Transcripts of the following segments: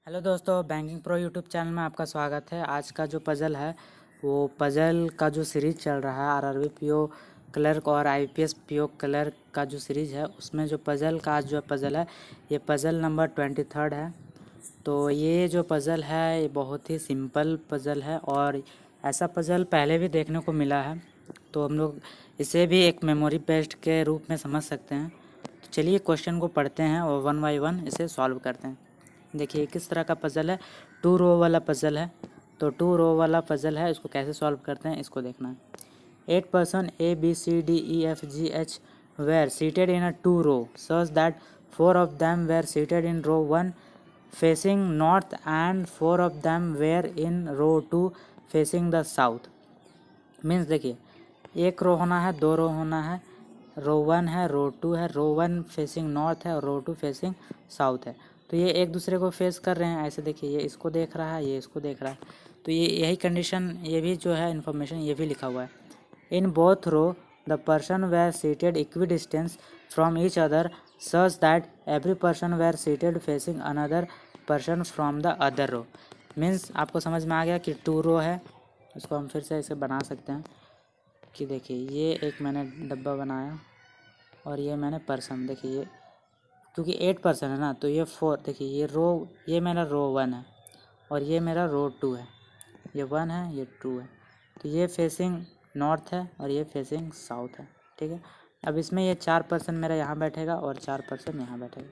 Hello दोस्तों, banking pro YouTube channel में आपका स्वागत है। आज का जो पज़ल है वो पज़ल का जो सीरीज़ चल रहा है आरआरबी पीओ क्लर्क और आईपीएस पीओ क्लर्क का जो सीरीज़ है उसमें जो पज़ल का आज जो पज़ल है ये पज़ल नंबर 23 है। तो ये जो पज़ल है ये बहुत ही सिंपल पज़ल है और ऐसा पज़ल पहले भी देखने को मिला है, तो हम लोग इसे भी एक मेमोरी बेस्ड के रूप में समझ सकते हैं। तो चलिए क्वेश्चन को पढ़ते हैं और वन बाई वन इसे सॉल्व करते हैं। देखिए किस तरह का पज़ल है, 2 रो वाला पज़ल है। तो 2 रो वाला पज़ल है, इसको कैसे सॉल्व करते हैं इसको देखना है। 8 person A B C D E F G H were seated in a 2 row such that 4 of them were seated in row 1 facing north and 4 of them were in row 2 facing the south। Means देखिए एक रो होना है, 2 रो होना है, रो 1 है, रो 2 है, रो 1 facing north है और रो 2 फेसिंग साउथ है। तो ये एक दूसरे को फेस कर रहे हैं। ऐसे देखिए ये इसको देख रहा है, ये इसको देख रहा है। तो ये यही कंडीशन, ये भी जो है इन्फॉर्मेशन ये भी लिखा हुआ है। In both row the person were seated equidistance from each other such that every person were seated facing another person from the other row. Means आपको समझ में आ गया कि 2 रो है। इसको हम फिर से ऐसे बना सकते हैं कि देखिए ये एक मैंने डब्बा बनाया और ये मैंने पर्सन, देखिए ये क्योंकि 8 पर्सन है ना, तो ये 4, देखिए ये रो, ये मेरा रो 1 है और ये मेरा रो 2 है। ये 1 है, ये 2 है। तो ये फेसिंग नॉर्थ है और ये फेसिंग साउथ है। ठीक है, अब इसमें ये 4 पर्सन मेरा यहाँ बैठेगा और 4 पर्सन यहाँ बैठेगा।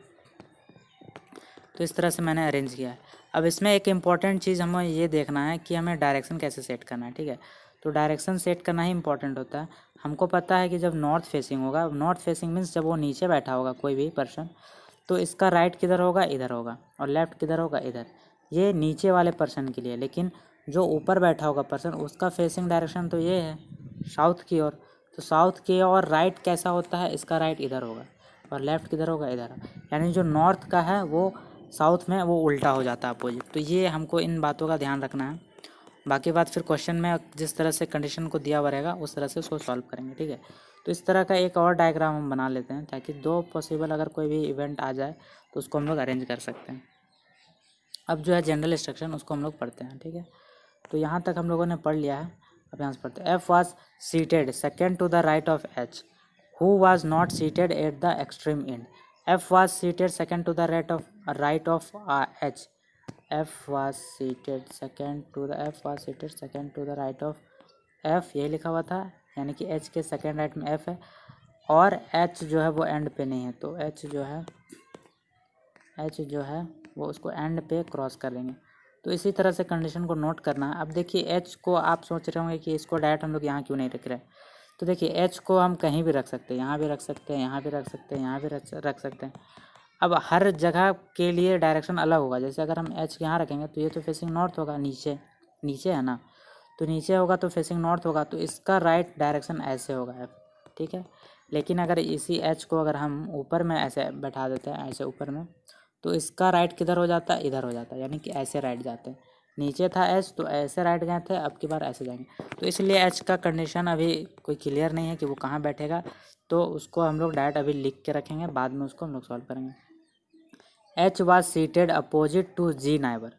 तो इस तरह से मैंने अरेंज किया है। अब इसमें एक इम्पॉर्टेंट चीज़ हमें ये देखना है कि हमें डायरेक्शन कैसे सेट करना है। ठीक है, तो डायरेक्शन सेट करना ही इम्पॉर्टेंट होता है। हमको पता है कि जब नॉर्थ फेसिंग होगा, नॉर्थ फेसिंग मीन्स जब वो नीचे बैठा होगा कोई भी पर्सन, तो इसका राइट किधर होगा, इधर होगा, और लेफ़्ट किधर होगा, इधर। ये नीचे वाले पर्सन के लिए, लेकिन जो ऊपर बैठा होगा पर्सन उसका फेसिंग डायरेक्शन तो ये है साउथ की ओर। तो साउथ की ओर राइट कैसा होता है, इसका राइट इधर होगा और लेफ़्ट किधर होगा, इधर। यानी जो नॉर्थ का है वो साउथ में वो उल्टा हो जाता है, अपोजिट। तो ये हमको इन बातों का ध्यान रखना है। बाकी बात फिर क्वेश्चन में जिस तरह से कंडीशन को दिया हुआ रहेगा उस तरह से उसको सॉल्व करेंगे। ठीक है, तो इस तरह का एक और डायग्राम हम बना लेते हैं ताकि 2 पॉसिबल अगर कोई भी इवेंट आ जाए तो उसको हम लोग अरेंज कर सकते हैं। अब जो है जनरल इंस्ट्रक्शन उसको हम लोग पढ़ते हैं। ठीक है, तो यहाँ तक हम लोगों ने पढ़ लिया है। अब यहाँ से पढ़ते हैं। F was seated second to the right of H who was not seated at the extreme end. F was seated second to the right of H. F was seated second to the right of F, यही लिखा हुआ था, यानी कि H के second right में F है और एच जो है वो एंड पे नहीं है। तो एच जो है वो उसको एंड पे क्रॉस कर लेंगे। तो इसी तरह से कंडीशन को नोट करना है। अब देखिए एच को आप सोच रहे होंगे कि इसको डायरेक्ट हम लोग यहाँ क्यों नहीं रख रहे हैं। तो देखिए एच को हम कहीं भी रख सकते हैं, यहाँ भी रख सकते हैं, यहाँ भी रख सकते हैं, यहाँ भी रख सकते हैं। अब हर जगह के लिए डायरेक्शन अलग होगा। जैसे अगर हम एच यहाँ रखेंगे तो ये तो फेसिंग नॉर्थ होगा, नीचे है ना, तो नीचे होगा तो फेसिंग नॉर्थ होगा, तो इसका राइट डायरेक्शन ऐसे होगा एफ। ठीक है, लेकिन अगर इसी एच को अगर हम ऊपर में ऐसे बैठा देते हैं, ऐसे ऊपर में, तो इसका राइट किधर हो जाता है, इधर हो जाता है, यानी कि ऐसे राइट जाते हैं। नीचे था एच तो ऐसे राइट गए थे, अब की बार ऐसे जाएंगे। तो इसलिए एच का कंडीशन अभी कोई क्लियर नहीं है कि वो कहाँ बैठेगा, तो उसको हम लोग डायरेक्ट अभी लिख के रखेंगे, बाद में उसको हम लोग सॉल्व करेंगे। H was seated opposite to G neighbour.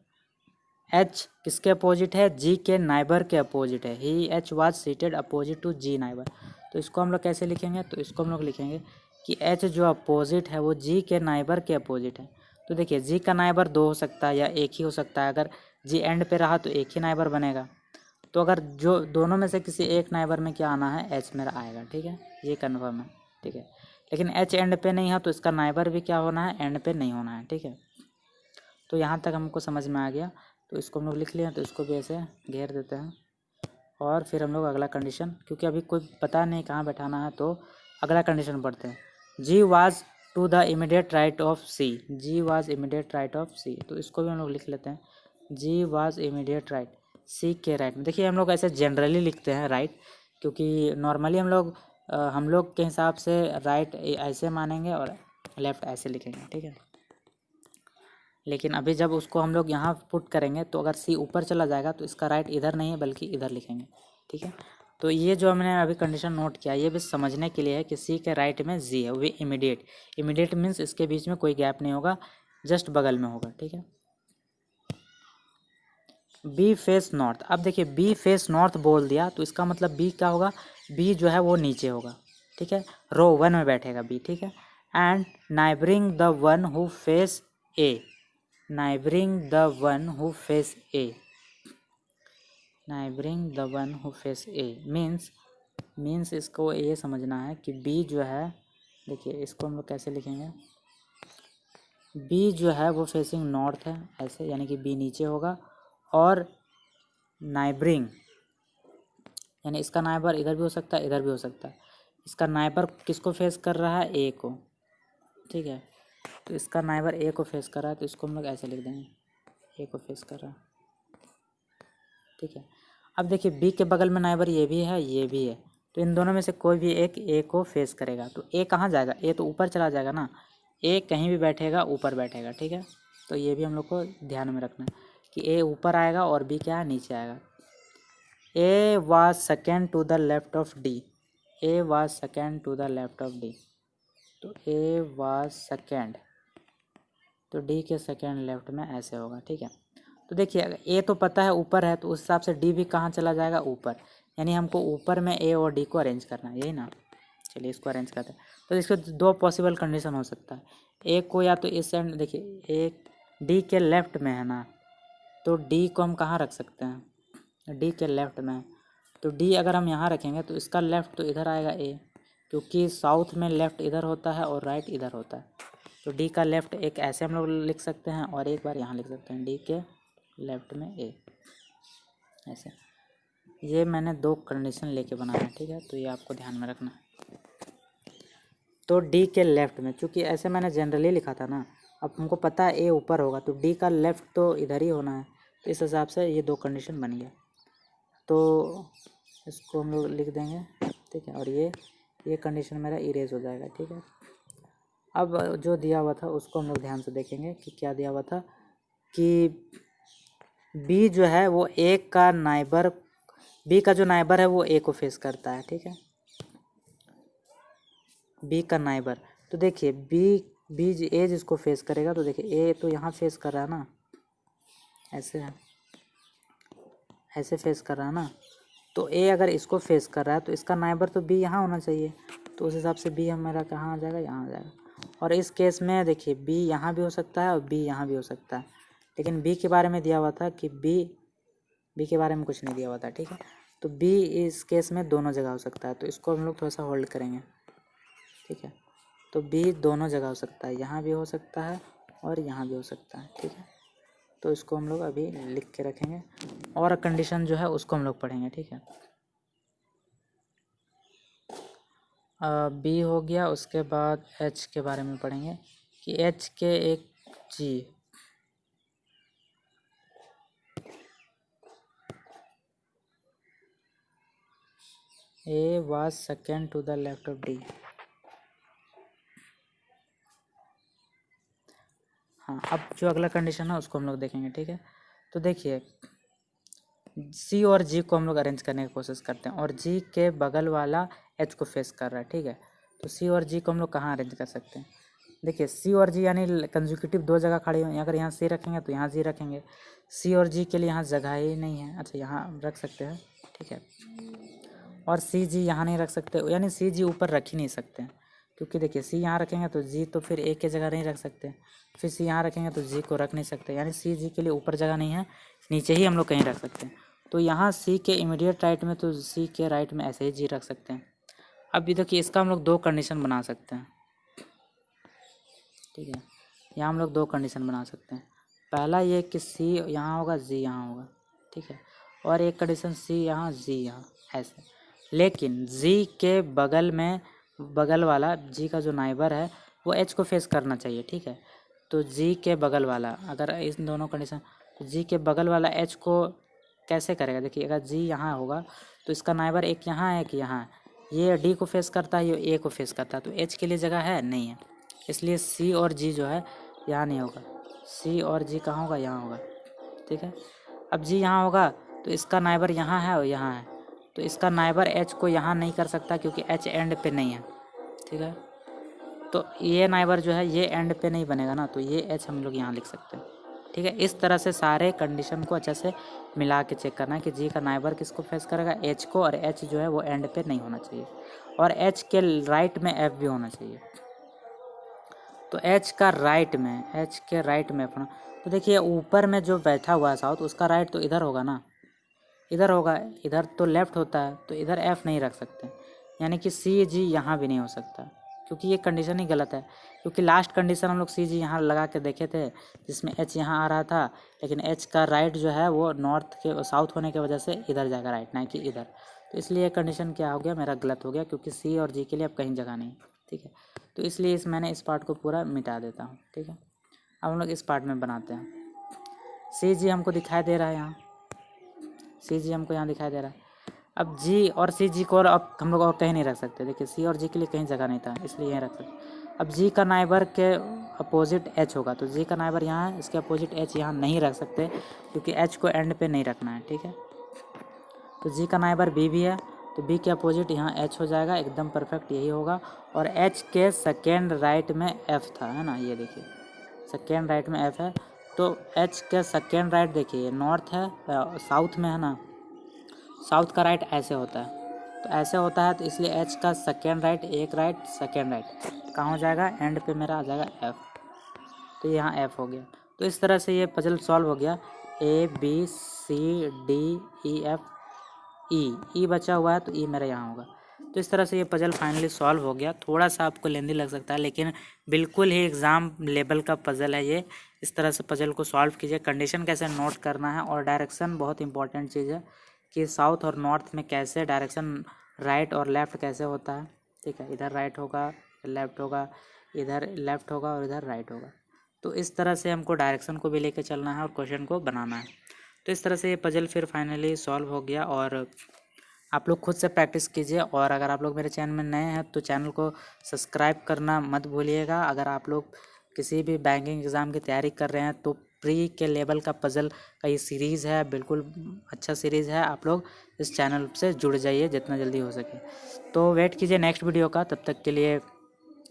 H किसके अपोजिट है, जी के नाइबर के अपोजिट है। He H was seated opposite to G neighbour. तो इसको हम लोग कैसे लिखेंगे, तो इसको हम लोग लिखेंगे कि एच जो अपोजिट है वो जी के नाइबर के अपोजिट है। तो देखिए जी का नाइबर 2 हो सकता है या एक ही हो सकता है। अगर जी एंड पे रहा तो एक ही नाइबर बनेगा। तो अगर जो दोनों में से किसी एक नाइबर में क्या आना है, एच मेरा आएगा। ठीक है, ये कन्फर्म है। ठीक है, लेकिन एच एंड पे नहीं है तो इसका नाइबर भी क्या होना है, एंड पे नहीं होना है। ठीक है, तो यहाँ तक हमको समझ में आ गया। तो इसको हम लोग लिख लिया, तो इसको भी ऐसे घेर देते हैं और फिर हम लोग अगला कंडीशन, क्योंकि अभी कोई पता नहीं कहाँ बैठाना है, तो अगला कंडीशन पढ़ते हैं। G was to the immediate right of C. G was immediate right of C, तो इसको भी हम लोग लिख लेते हैं। G was immediate right, C के राइट में। देखिए हम लोग ऐसे जनरली लिखते हैं राइट, क्योंकि नॉर्मली हम लोग के हिसाब से राइट ऐसे मानेंगे और लेफ़्ट ऐसे लिखेंगे। ठीक है, लेकिन अभी जब उसको हम लोग यहाँ पुट करेंगे तो अगर सी ऊपर चला जाएगा तो इसका राइट इधर नहीं है बल्कि इधर लिखेंगे। ठीक है, तो ये जो हमने अभी कंडीशन नोट किया ये भी समझने के लिए है कि सी के राइट में जी है, वो इमीडिएट मीन्स इसके बीच में कोई गैप नहीं होगा, जस्ट बगल में होगा। ठीक है, बी फेस नॉर्थ। अब देखिए बी फेस नॉर्थ बोल दिया तो इसका मतलब बी क्या होगा, बी जो है वो नीचे होगा, ठीक है, रो 1 में बैठेगा बी, ठीक है। And neighbouring the one who face A, neighbouring the one who face A, neighbouring the one who face A means इसको ये समझना है कि बी जो है, देखिए इसको हम लोग कैसे लिखेंगे, बी जो है वो फेसिंग नॉर्थ है ऐसे, यानी कि बी नीचे होगा, और नाइबरिंग यानी इसका नाइबर इधर भी हो सकता है, इधर भी हो सकता है। इसका नाइबर किसको फेस कर रहा है, ए को, ठीक है। तो इसका नाइबर ए को फेस कर रहा है तो इसको हम लोग ऐसे लिख देंगे, ए को फेस कर रहा है, ठीक है। अब देखिए बी के बगल में नाइबर ये भी है, ये भी है, तो इन दोनों में से कोई भी एक ए को फेस करेगा। तो ए कहाँ जाएगा, ए तो ऊपर चला जाएगा ना, ए कहीं भी बैठेगा ऊपर बैठेगा, ठीक है। तो ये भी हम लोग को ध्यान में रखना है कि ए ऊपर आएगा और बी क्या है, नीचे आएगा। A was second to the left of D, A was second to the left of D, तो ए वाज सेकेंड, तो डी के सेकेंड लेफ्ट में ऐसे होगा, ठीक है। तो देखिए अगर ए तो पता है ऊपर है तो उस हिसाब से डी भी कहाँ चला जाएगा, ऊपर, यानी हमको ऊपर में ए और डी को अरेंज करना है, यही ना। चलिए इसको अरेंज करते हैं। तो इसके दो पॉसिबल कंडीशन हो सकता है, ए को या तो इस एंड, देखिए एक डी के लेफ्ट में है ना, तो डी को हम कहाँ रख सकते हैं, डी के लेफ्ट में, तो डी अगर हम यहाँ रखेंगे तो इसका लेफ्ट तो इधर आएगा ए, क्योंकि साउथ में लेफ्ट इधर होता है और राइट इधर होता है। तो डी का लेफ्ट एक ऐसे हम लोग लिख सकते हैं और एक बार यहाँ लिख सकते हैं, डी के लेफ्ट में ए, ऐसे। ये मैंने दो कंडीशन लेके बनाया है, ठीक है, तो ये आपको ध्यान में रखना है। तो डी के लेफ्ट में, चूँकि ऐसे मैंने जनरली लिखा था ना, अब हमको पता है ए ऊपर होगा तो डी का लेफ्ट तो इधर ही होना है, तो इस हिसाब से ये दो कंडीशन बन गया। तो इसको हम लोग लिख देंगे, ठीक है, और ये कंडीशन मेरा इरेज हो जाएगा, ठीक है। अब जो दिया हुआ था उसको हम लोग ध्यान से देखेंगे कि क्या दिया हुआ था, कि बी जो है वो ए का नाइबर, बी का जो नाइबर है वो ए को फेस करता है, ठीक है, बी का नाइबर। तो देखिए बी ए जिसको फेस करेगा, तो देखिए ए तो यहाँ फेस कर रहा है ना, ऐसे है, ऐसे फेस कर रहा है ना, तो ए अगर इसको फेस कर रहा है तो इसका नाइबर तो बी यहाँ होना चाहिए, तो उस हिसाब से बी हमारा कहाँ आ जाएगा, यहाँ आ जाएगा। और इस केस में देखिए बी यहाँ भी हो सकता है और बी यहाँ भी हो सकता है, लेकिन बी के बारे में दिया हुआ था कि बी के बारे में कुछ नहीं दिया हुआ था, ठीक है। तो बी इस केस में दोनों जगह हो सकता है, तो इसको हम लोग थोड़ा सा होल्ड करेंगे, ठीक है। तो बी दोनों जगह हो सकता है, यहाँ भी हो सकता है और यहाँ भी हो सकता है, ठीक है। तो इसको हम लोग अभी लिख के रखेंगे और कंडीशन जो है उसको हम लोग पढ़ेंगे, ठीक है। बी हो गया, उसके बाद एच के बारे में पढ़ेंगे कि एच के एक G, A was second to the left of D. हाँ, अब जो अगला कंडीशन है उसको हम लोग देखेंगे, ठीक है। तो देखिए सी और जी को हम लोग अरेंज करने की कोशिश करते हैं और जी के बगल वाला एच को फेस कर रहा है, ठीक है। तो सी और जी को हम लोग कहाँ अरेंज कर सकते हैं, देखिए सी और जी यानी कंसेक्यूटिव दो जगह खड़े हुए हैं, अगर यहाँ सी रखेंगे तो यहाँ जी रखेंगे, सी और जी के लिए यहाँ जगह ही नहीं है, अच्छा यहाँ रख सकते हैं, ठीक है। और सी जी यहाँ नहीं रख सकते, यानी सी जी ऊपर रख ही नहीं सकते हैं, क्योंकि देखिए सी यहाँ रखेंगे तो जी तो फिर एक के जगह नहीं रख सकते, फिर सी यहाँ रखेंगे तो जी को रख नहीं सकते, यानी सी जी के लिए ऊपर जगह नहीं है, नीचे ही हम लोग कहीं रख सकते हैं। तो यहाँ सी के इमीडिएट राइट में, तो सी के राइट में ऐसे ही जी रख सकते हैं। अब भी देखिए इसका हम लोग दो कंडीशन बना सकते हैं, ठीक है। यहाँ हम लोग दो कंडीशन बना सकते हैं, पहला ये कि सी यहाँ होगा, जी यहाँ होगा, ठीक है, और एक कंडीशन सी यहाँ, जी यहाँ, ऐसे। लेकिन जी के बगल में, बगल वाला जी का जो नाइबर है वो एच को फेस करना चाहिए, ठीक है। तो जी के बगल वाला, अगर इन दोनों कंडीशन, तो जी के बगल वाला एच को कैसे करेगा, देखिए अगर जी यहाँ होगा तो इसका नाइबर एक यहाँ है, एक यहाँ है, ये डी को फेस करता है, ये ए को फेस करता है, तो एच के लिए जगह है नहीं है, इसलिए सी और जी जो है यहाँ नहीं होगा, सी और जी कहाँ होगा, यहाँ होगा, ठीक है। अब जी यहाँ होगा तो इसका नाइबर यहाँ है और यहाँ है, तो इसका नाइबर एच को यहाँ नहीं कर सकता क्योंकि एच एंड पे नहीं है, ठीक है। तो ये नाइबर जो है ये एंड पे नहीं बनेगा ना, तो ये एच हम लोग यहाँ लिख सकते हैं, ठीक है। इस तरह से सारे कंडीशन को अच्छे से मिला के चेक करना है कि जी का नाइबर किसको फेस करेगा, एच को, और एच जो है वो एंड पे नहीं होना चाहिए, और एच के राइट में एफ भी होना चाहिए। तो एच का राइट में, एच के राइट में अपना, तो देखिए ऊपर में जो बैठा हुआ है साउथ, उसका राइट तो इधर होगा ना, इधर होगा, इधर तो लेफ्ट होता है, तो इधर एफ नहीं रख सकते, यानी कि सी जी यहाँ भी नहीं हो सकता, क्योंकि ये कंडीशन ही गलत है। क्योंकि लास्ट कंडीशन हम लोग सी जी यहाँ लगा के देखे थे, जिसमें एच यहाँ आ रहा था, लेकिन एच का राइट जो है वो नॉर्थ के साउथ होने की वजह से इधर जाएगा राइट, ना कि इधर। तो इसलिए कंडीशन क्या हो गया, मेरा गलत हो गया, क्योंकि सी और जी के लिए अब कहीं जगह नहीं, ठीक है। तो इसलिए मैंने इस पार्ट को पूरा मिटा देता हूँ, ठीक है। अब हम लोग इस पार्ट में बनाते हैं। सी जी हमको दिखाई दे रहा है यहाँ, सी जी हमको यहाँ दिखाई दे रहा है। अब जी और सी जी को और अब हम लोग और कहीं नहीं रख सकते, देखिए सी और जी के लिए कहीं जगह नहीं था, इसलिए यहीं रख सकते। अब जी का नाइबर के अपोजिट एच होगा, तो जी का नाइबर यहाँ है, इसके अपोजिट एच यहाँ नहीं रख सकते, क्योंकि एच को एंड पे नहीं रखना है, ठीक है। तो जी का नाइबर बी भी है, तो बी के अपोजिट यहाँ एच हो जाएगा, एकदम परफेक्ट यही होगा। और एच के सेकेंड राइट में एफ था, है ना, ये देखिए सेकेंड राइट में एफ है। तो एच के सेकेंड राइट देखिए नॉर्थ है, साउथ में है ना, साउथ का राइट ऐसे होता है, तो ऐसे होता है, तो इसलिए एच का सेकेंड राइट, एक राइट सेकेंड राइट कहाँ हो जाएगा, एंड पे मेरा आ जाएगा एफ, तो यहाँ एफ हो गया। तो इस तरह से ये पजल सॉल्व हो गया, A B C D E F E बचा हुआ है, तो ई मेरा यहाँ होगा। तो इस तरह से ये पजल फाइनली सॉल्व हो गया। थोड़ा सा आपको लेंदी लग सकता है, लेकिन बिल्कुल ही एग्ज़ाम लेवल का पजल है ये। इस तरह से पजल को सॉल्व कीजिए, कंडीशन कैसे नोट करना है, और डायरेक्शन बहुत इंपॉर्टेंट चीज़ है कि साउथ और नॉर्थ में कैसे डायरेक्शन, राइट और लेफ़्ट कैसे होता है, ठीक है। इधर राइट होगा, लेफ़्ट होगा, इधर लेफ़्ट होगा और इधर राइट होगा। तो इस तरह से हमको डायरेक्शन को भी लेकर चलना है और क्वेश्चन को बनाना है। तो इस तरह से ये पजल फिर फाइनली सॉल्व हो गया। और आप लोग खुद से प्रैक्टिस कीजिए, और अगर आप लोग मेरे चैनल में नए हैं तो चैनल को सब्सक्राइब करना मत भूलिएगा। अगर आप लोग किसी भी बैंकिंग एग्ज़ाम की तैयारी कर रहे हैं तो प्री के लेवल का पजल का ये सीरीज़ है, बिल्कुल अच्छा सीरीज़ है, आप लोग इस चैनल से जुड़ जाइए जितना जल्दी हो सके। तो वेट कीजिए नेक्स्ट वीडियो का, तब तक के लिए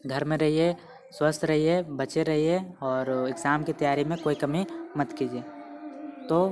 घर में रहिए, स्वस्थ रहिए, बचे रहिए, और एग्ज़ाम की तैयारी में कोई कमी मत कीजिए। तो